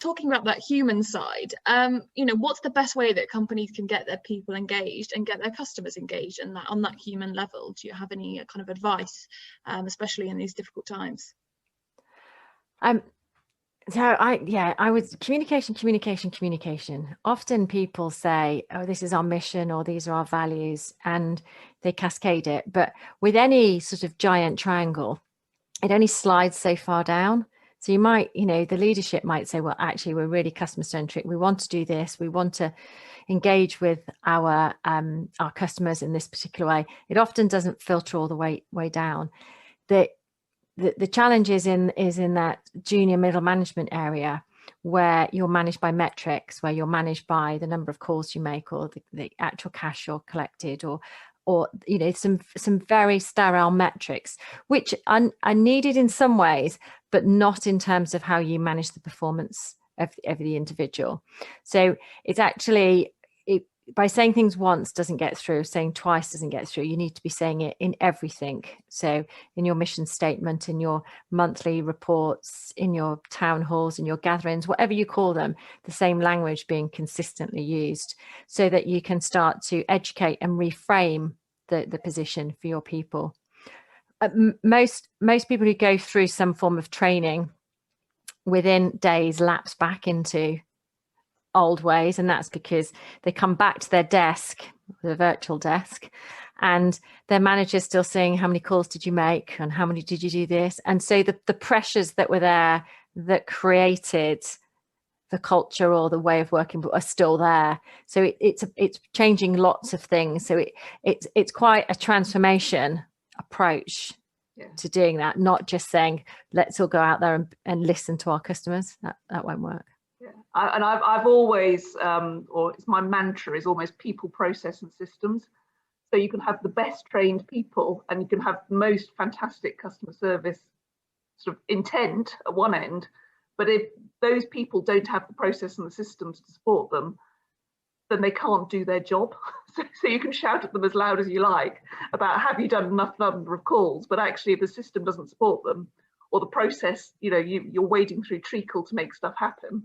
talking about that human side, what's the best way that companies can get their people engaged and get their customers engaged, and that on that human level? Do you have any kind of advice, especially in these difficult times? So I would communication. Often people say, oh, this is our mission, or these are our values, and they cascade it. But with any sort of giant triangle, it only slides so far down. So you might, the leadership might say, well, actually, we're really customer centric. We want to do this. We want to engage with our customers in this particular way. It often doesn't filter all the way down. The challenge is in that junior middle management area, where you're managed by metrics, where you're managed by the number of calls you make, or the actual cash you're collected, or some very sterile metrics, which are needed in some ways, but not in terms of how you manage the performance of the individual. So it's actually, by saying things once doesn't get through, saying twice doesn't get through. You need to be saying it in everything. So in your mission statement, in your monthly reports, in your town halls, in your gatherings, whatever you call them, the same language being consistently used, so that you can start to educate and reframe the position for your people. Most people who go through some form of training within days lapse back into old ways, and that's because they come back to their desk, the virtual desk, and their manager's still saying, how many calls did you make, and how many did you do this? And so the pressures that were there that created the culture or the way of working are still there. So it's changing lots of things. So it's quite a transformation approach to doing that, not just saying let's all go out there and listen to our customers. That won't work. And I've always, or it's my mantra, is almost people, process and systems. So you can have the best trained people and you can have the most fantastic customer service sort of intent at one end, but if those people don't have the process and the systems to support them, then they can't do their job. So you can shout at them as loud as you like about, have you done enough number of calls, but actually if the system doesn't support them, or the process, you're wading through treacle to make stuff happen,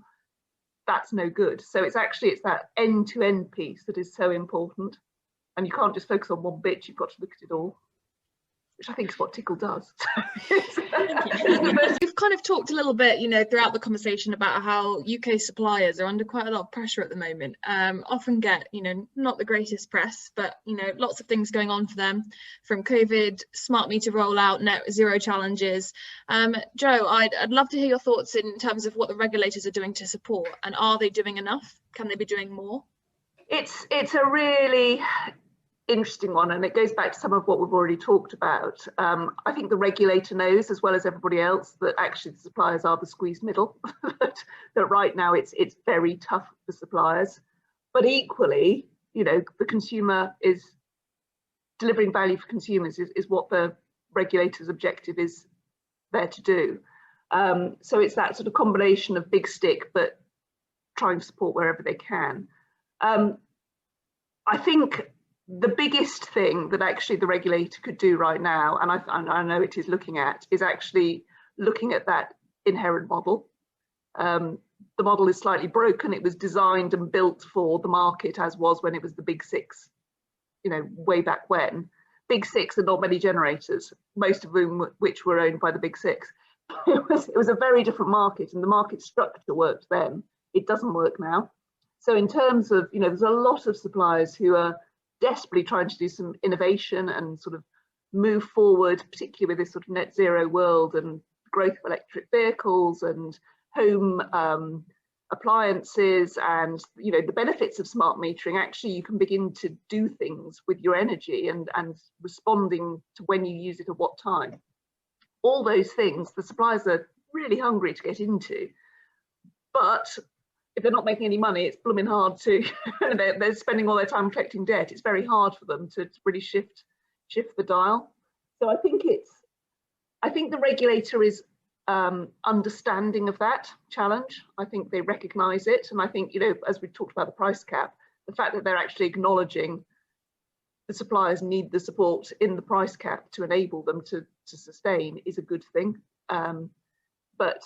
that's no good. So it's that end-to-end piece that is so important, and you can't just focus on one bit, you've got to look at it all, which I think is what Tickle does. We've kind of talked a little bit, throughout the conversation about how UK suppliers are under quite a lot of pressure at the moment. Often get, not the greatest press, but, lots of things going on for them, from COVID, smart meter rollout, net zero challenges. Jo, I'd love to hear your thoughts in terms of what the regulators are doing to support, and are they doing enough? Can they be doing more? It's a really interesting one, and it goes back to some of what we've already talked about. I think the regulator knows, as well as everybody else, that actually the suppliers are the squeezed middle, that right now it's very tough for suppliers, but equally, the consumer is delivering value for consumers is what the regulator's objective is there to do. So it's that sort of combination of big stick, but trying to support wherever they can. I think the biggest thing that actually the regulator could do right now, and I know it is looking at, is actually looking at that inherent model. The model is slightly broken. It was designed and built for the market, as was when it was the big six, way back when. Big six are not many generators, most of whom which were owned by the big six. It was a very different market, and the market structure worked then. It doesn't work now. So in terms of, there's a lot of suppliers who are desperately trying to do some innovation and sort of move forward, particularly with this sort of net zero world and growth of electric vehicles and home appliances, and the benefits of smart metering. Actually, you can begin to do things with your energy and responding to when you use it at what time. All those things the suppliers are really hungry to get into, but if they're not making any money, it's blooming hard to, they're spending all their time collecting debt. It's very hard for them to really shift the dial. So I think the regulator is understanding of that challenge. I think they recognise it. And I think, as we talked about the price cap, the fact that they're actually acknowledging the suppliers need the support in the price cap to enable them to sustain is a good thing. But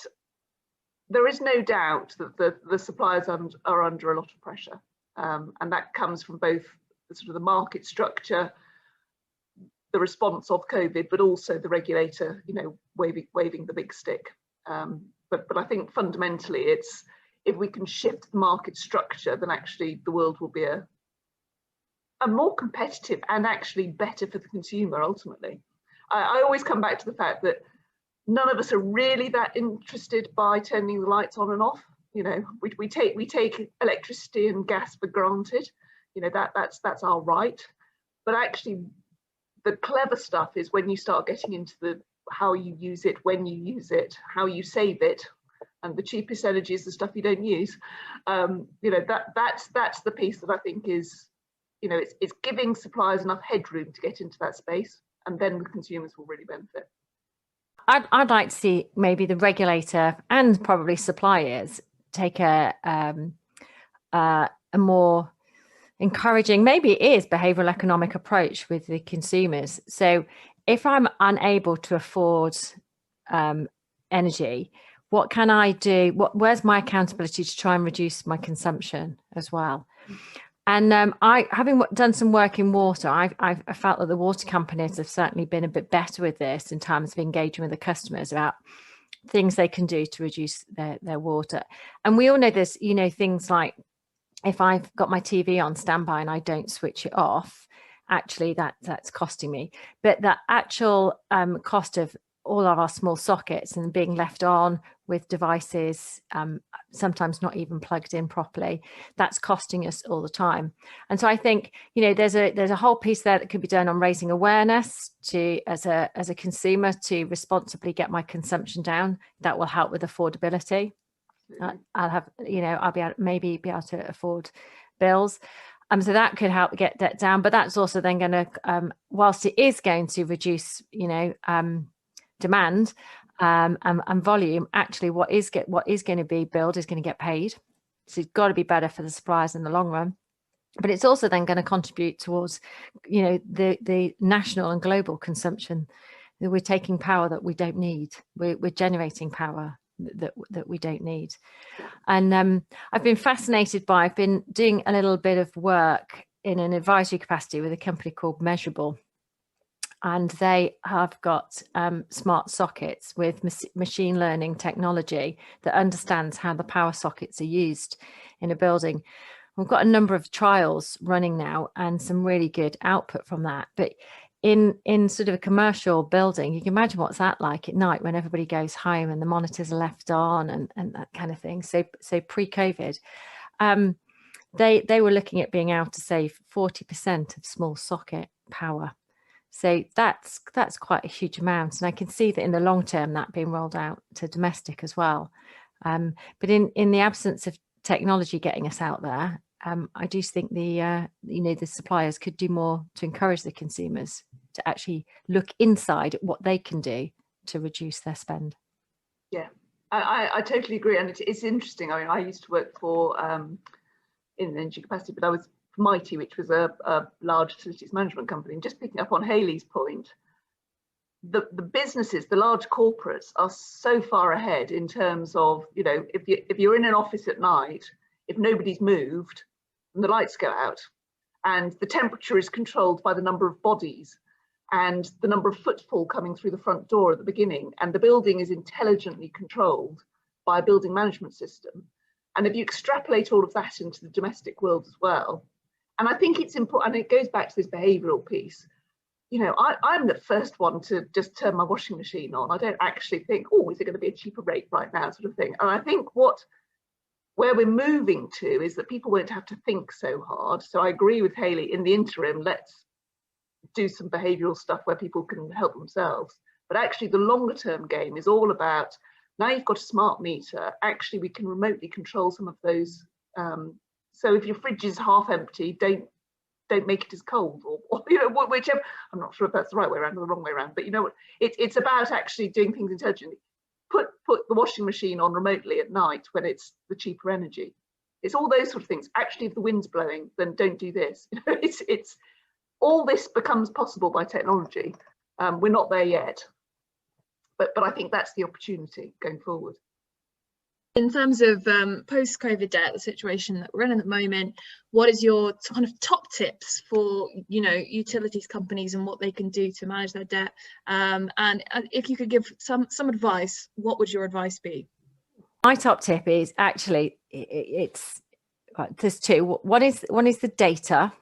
there is no doubt that the suppliers are under a lot of pressure, and that comes from both the sort of the market structure, the response of COVID, but also the regulator, you know, waving the big stick. But I think fundamentally, it's if we can shift the market structure, then actually the world will be a more competitive and actually better for the consumer ultimately. I always come back to the fact that none of us are really that interested by turning the lights on and off. You know, we take electricity and gas for granted. You know, that's our right. But actually, the clever stuff is when you start getting into the how you use it, when you use it, how you save it, and the cheapest energy is the stuff you don't use. You know, that's the piece that I think is, you know, it's giving suppliers enough headroom to get into that space, and then the consumers will really benefit. I'd like to see maybe the regulator and probably suppliers take a more encouraging, maybe it is behavioural economic approach with the consumers. So if I'm unable to afford energy, what can I do? Where's my accountability to try and reduce my consumption as well? And having done some work in water, I felt that the water companies have certainly been a bit better with this in terms of engaging with the customers about things they can do to reduce their water. And we all know this, you know, things like if I've got my TV on standby and I don't switch it off, actually that's costing me. But the actual cost of all of our small sockets and being left on with devices sometimes not even plugged in properly, that's costing us all the time. And so I think, you know, there's a whole piece there that could be done on raising awareness to as a consumer to responsibly get my consumption down. That will help with affordability. I'll have, you know, I'll be able to afford bills. So that could help get debt down, but that's also then going to, whilst it is going to reduce, you know, demand and volume, actually what is going to be billed is going to get paid. So it's got to be better for the suppliers in the long run. But it's also then going to contribute towards, you know, the national and global consumption. We're taking power that we don't need. We're generating power that we don't need. And I've been doing a little bit of work in an advisory capacity with a company called Measurable. And they have got smart sockets with machine learning technology that understands how the power sockets are used in a building. We've got a number of trials running now and some really good output from that. But in sort of a commercial building, you can imagine what's that like at night when everybody goes home and the monitors are left on and that kind of thing. So pre-COVID, they were looking at being able to save 40% of small socket power. So that's quite a huge amount, and I can see that in the long term that being rolled out to domestic as well. But in the absence of technology getting us out there, I do think the suppliers could do more to encourage the consumers to actually look inside at what they can do to reduce their spend. Yeah, I totally agree, and it's interesting. I mean, I used to work for in an energy capacity, but I was Mighty, which was a large facilities management company. And just picking up on Hayley's point, the businesses, the large corporates are so far ahead in terms of, you know, if you're in an office at night, if nobody's moved, and the lights go out, and the temperature is controlled by the number of bodies and the number of footfall coming through the front door at the beginning, and the building is intelligently controlled by a building management system. And if you extrapolate all of that into the domestic world as well, and I think it's important, and it goes back to this behavioural piece. You know, I'm the first one to just turn my washing machine on. I don't actually think, oh, is it going to be a cheaper rate right now, sort of thing. And I think where we're moving to is that people won't have to think so hard. So I agree with Hayley, in the interim, let's do some behavioural stuff where people can help themselves. But actually the longer term game is all about, now you've got a smart meter, actually we can remotely control some of those. So if your fridge is half empty, don't make it as cold, or you know, whichever. I'm not sure if that's the right way around or the wrong way around, but you know what, it's about actually doing things intelligently. Put the washing machine on remotely at night when it's the cheaper energy. It's all those sort of things. Actually, if the wind's blowing, then don't do this. You know, it's all this becomes possible by technology. We're not there yet, but I think that's the opportunity going forward. In terms of post-COVID debt, the situation that we're in at the moment, what is your kind of top tips for, you know, utilities companies and what they can do to manage their debt? And if you could give some advice, what would your advice be? My top tip is actually there's two. One is the data,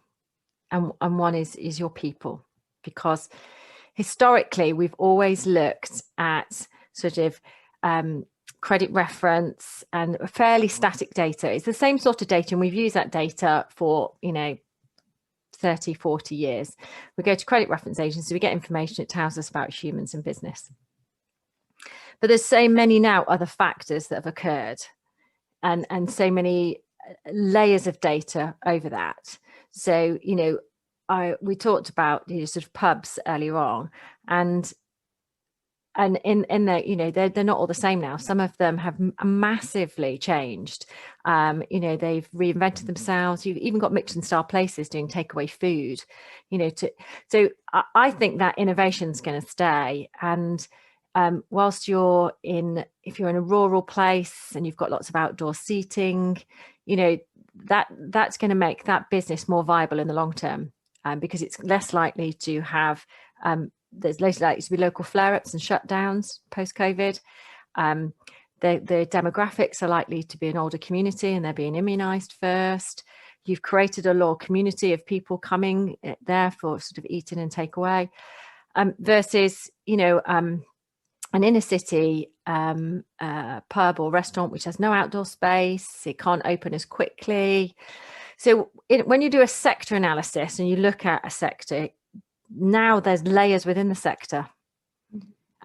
and one is your people, because historically we've always looked at sort of credit reference and fairly static data. It's the same sort of data, and we've used that data for, you know, 30, 40 years. We go to credit reference agencies, we get information, it tells us about humans and business. But there's so many now other factors that have occurred, and so many layers of data over that. So, you know, we talked about, you know, sort of pubs earlier on, and in there, you know, they're not all the same now. Some of them have massively changed. You know, they've reinvented themselves. You've even got Michelin star places doing takeaway food, you know. So I think that innovation's going to stay. And whilst if you're in a rural place and you've got lots of outdoor seating, you know, that's going to make that business more viable in the long term, because it's less likely to have there's less likely to be local flare-ups and shutdowns post-COVID. The demographics are likely to be an older community, and they're being immunised first. You've created a loyal community of people coming there for sort of eating and takeaway, versus, you know, an inner city pub or restaurant which has no outdoor space. It can't open as quickly. So when you do a sector analysis and you look at a sector, now there's layers within the sector,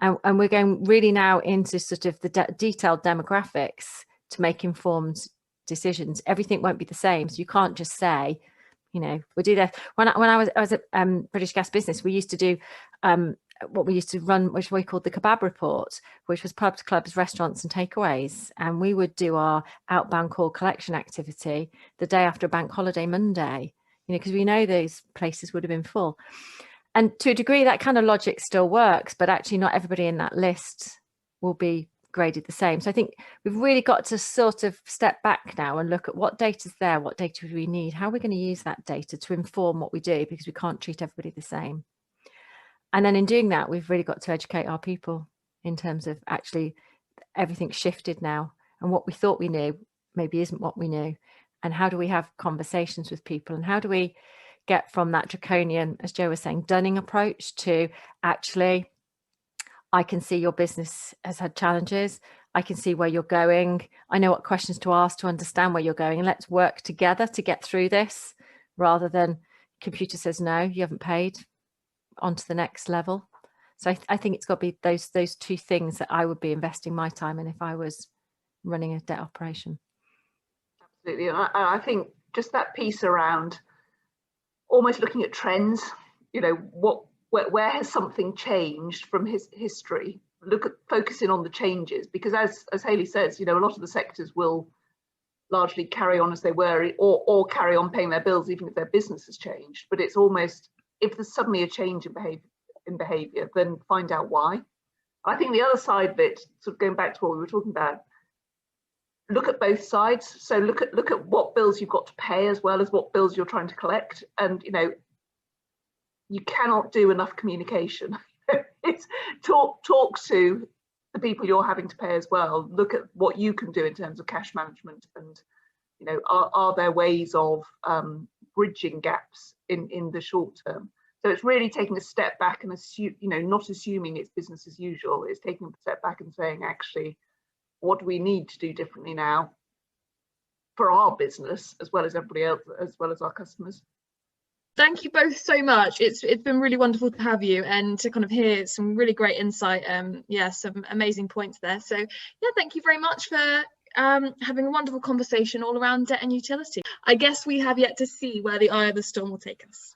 and we're going really now into sort of the detailed demographics to make informed decisions. Everything won't be the same, so you can't just say, you know, we do that. When I was at British Gas Business, we used to do what we used to run, which we called the kebab report, which was pubs, clubs, restaurants and takeaways, and we would do our outbound call collection activity the day after a bank holiday Monday, you know, because we know those places would have been full. And to a degree, that kind of logic still works, but actually not everybody in that list will be graded the same. So I think we've really got to sort of step back now and look at what data is there, what data do we need, how are we going to use that data to inform what we do, because we can't treat everybody the same. And then in doing that, we've really got to educate our people in terms of actually everything's shifted now, and what we thought we knew maybe isn't what we knew. And how do we have conversations with people, and how do we get from that draconian, as Jo was saying, dunning approach to actually, I can see your business has had challenges. I can see where you're going. I know what questions to ask to understand where you're going, and let's work together to get through this, rather than computer says no, you haven't paid, on to the next level. So I think it's got to be those two things that I would be investing my time in if I was running a debt operation. Absolutely. And I think just that piece around almost looking at trends, you know, where has something changed from history? Look at focusing on the changes, because as Hayley says, you know, a lot of the sectors will largely carry on as they were, or carry on paying their bills even if their business has changed. But it's almost, if there's suddenly a change in behaviour, then find out why. I think the other side of it, sort of going back to what we were talking about, look at both sides. So look at what bills you've got to pay as well as what bills you're trying to collect. And, you know, you cannot do enough communication. It's talk to the people you're having to pay as well. Look at what you can do in terms of cash management, and, you know, are there ways of bridging gaps in the short term? So it's really taking a step back and not assuming it's business as usual. It's taking a step back and saying, actually, what do we need to do differently now for our business as well as everybody else, as well as our customers? Thank you both so much. It's been really wonderful to have you and to kind of hear some really great insight. Yeah, some amazing points there. So yeah, thank you very much for having a wonderful conversation all around debt and utility. I guess we have yet to see where the eye of the storm will take us.